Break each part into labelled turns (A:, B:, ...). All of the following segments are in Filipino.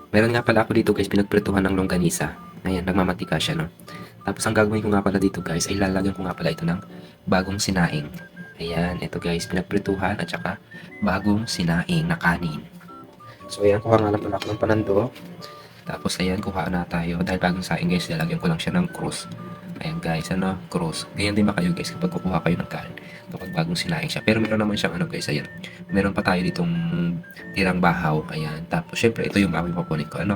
A: Meron nga pala ako dito guys, pinagprituhan ng longganisa. Ayan, nagmamatika siya, no? Tapos ang gagawin ko nga pala dito guys, ay lalagyan ko nga pala ito ng bagong sinaing. Ayan, ito guys, pinagprituhan at saka bagong sinaing na kanin. So ayan, kuha nga lang pala ako ng panando. Tapos ayan, kuha na tayo. Dahil bagong saing guys, lalagyan ko lang siya ng krus. Ayan guys, ano, krus. Ganyan din ba kayo guys kapag kukuha kayo ng kanin kapag bagong sinaing siya. Pero meron naman siyang ano guys, ayan. Meron pa tayo ditong tirang bahaw. Ayan, tapos syempre ito yung baboy papunin ko. Ano,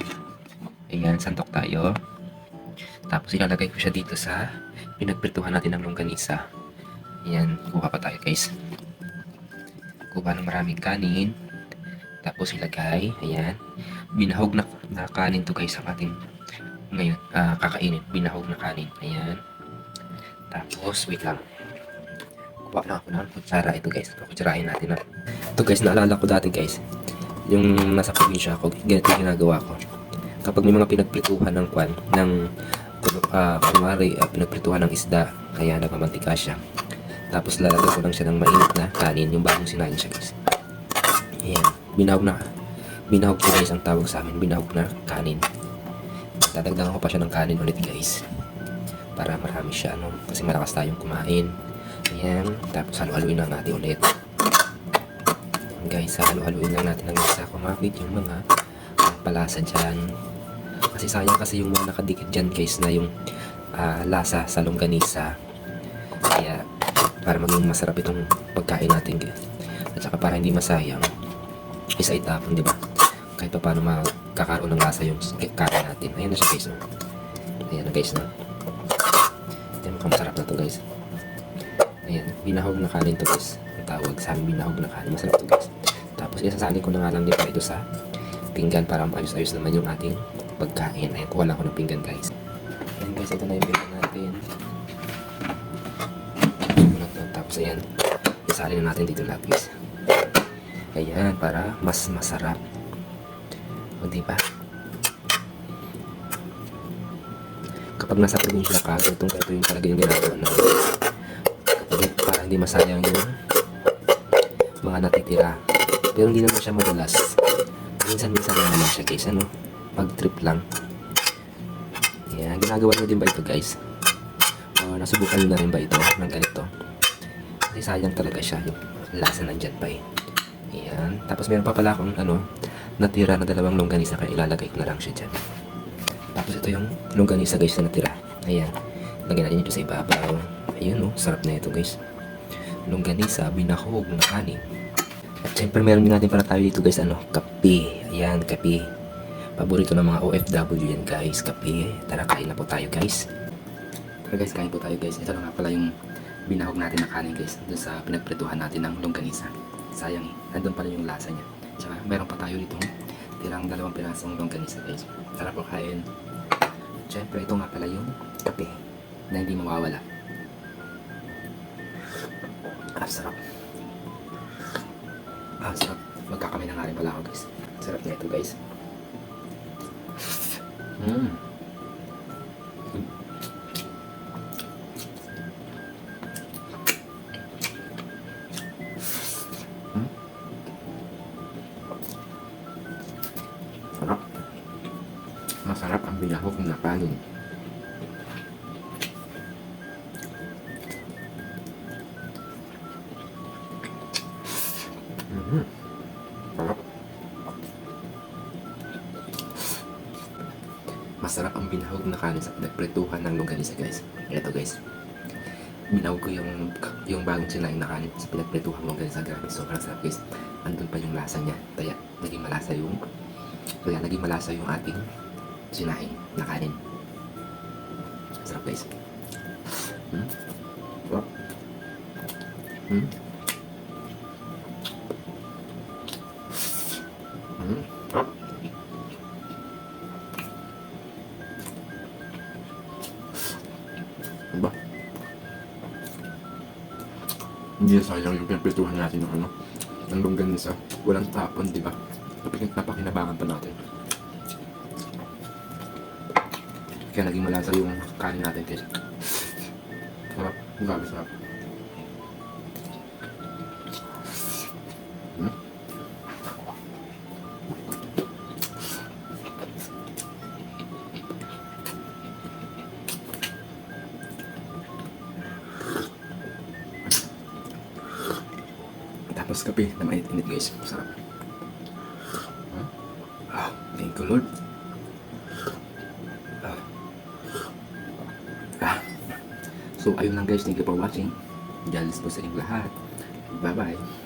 A: ayan, santok tayo. Tapos ilalagay ko siya dito sa pinagprituhan natin ng longganisa. Ayan, kuha pa tayo guys. Kuha ng maraming kanin. Tapos ilagay, ayan. Binahog na kanin to guys ang ating ngayon kakainin. Binahog na kanin, ayan. Tapos, wait lang. Kuha na ako ng kutsara ito guys. Kutsarahin natin na. Ito guys, naalala ko dati guys. Yung nasa probinsya ako, ganito yung ginagawa ko. Kapag may mga pinagprituhan ng kwan, kunwari, pinagprituhan ng isda, kaya nagmamantika siya. Tapos lalagay ko lang siya ng mainit na kanin, yung bagong sinain siya guys. Ayan, binahog ko guys ang tawag sa amin, binahog na kanin. Dadagdagan ko pa siya ng kanin ulit guys. Para marami siya, ano, kasi malakas tayong kumain. Ayan, tapos halo-haluin lang natin ulit. Guys, halo-haluin lang natin hanggang sa kumapit yung mga palasa dyan. Kasi sayang kasi yung mga nakadikit dyan guys na yung lasa sa longganisa. Kaya para maging masarap itong pagkain natin guys. At saka para hindi masayang, isa itapon, di ba? Kahit pa paano makakaroon ng lasa yung kain natin. Ayan na siya guys. Ayan na guys na. Ayan, mukhang masarap na to guys. Ayan, binahog na kanin to guys. Ang tawag sa amin, binahog na kanin. Masarap to guys. Tapos isasalin ko na nga lang din pa ito sa pinggan para maayos-ayos naman yung ating pagkain. Ayan, kuha lang ako ng pinggan guys. Ayan guys, ito na yung pinggan natin. Tapos ayan, isalin na natin dito lahat guys. Ayan, para mas masarap. O diba? Kapag nasa probinsya ka, ito yung talaga yung ginagawa na kapag para hindi masayang yung mga natitira. Pero hindi naman siya madalas. Minsan-minsan na naman siya guys, ano? Pag trip lang. Ayan, ginagawa nyo din ba ito guys? O nasubukan nyo na rin ba ito ng ganito? Kasi sayang talaga siya, yung lasa nandyan pa eh. Ayan, tapos meron pa pala akong ano, natira na dalawang longganisa, kaya ilalagay ko na lang siya dyan. Tapos ito yung longganisa guys na natira. Ayan, lagyan natin ito sa ibabaw. Ayun oh, sarap na ito guys. Longganisa, binahog na kanin. At syempre meron din natin para tayo dito guys, ano, kape. Ayan, kape. Paborito ng mga OFW yan guys, kape. Tara, kain na po tayo guys. Tara guys, kain po tayo guys. Ito na nga pala yung binahog natin na kanin guys, doon sa pinagprituhan natin ng longganisa. Sayang eh, nandun pala yung lasa niya. Tsaka meron pa tayo dito tirang 2 pirasong longganisa guys. Tara po kain. Siyempre ito nga pala yung kape na hindi mawawala. Sarap. Sarap. Magkakamay na nga rin pala ako guys. Sarap na ito guys. Sarap. Masarap ang binahog na kanin. Sarap. Masarap ang binahog na kanin sa pinagprituhan ng longganisa guys. Ito guys. Binahog ko yung bagong sinaing na kanin sa pinagprituhan ng longganisa. Grabe, sobrang sarap guys. Andun pa yung lasa niya. Kaya naging malasa yung ating sinaing na kanin. Sarap guys. Sarap. Sarap. Diba? Hindi sayang yung pinagprituhan natin ng ano, ng longganisa. Walang tapon, diba? Napakinabangan pa natin. Kaya naging malasa yung kanin natin guys. Sarap. Grabe sarap. Tapos kape na mainit-init guys. Sarap. Thank you Lord. So ayun lang guys. Thank you for watching. Diyan po sa inyong lahat. Bye bye.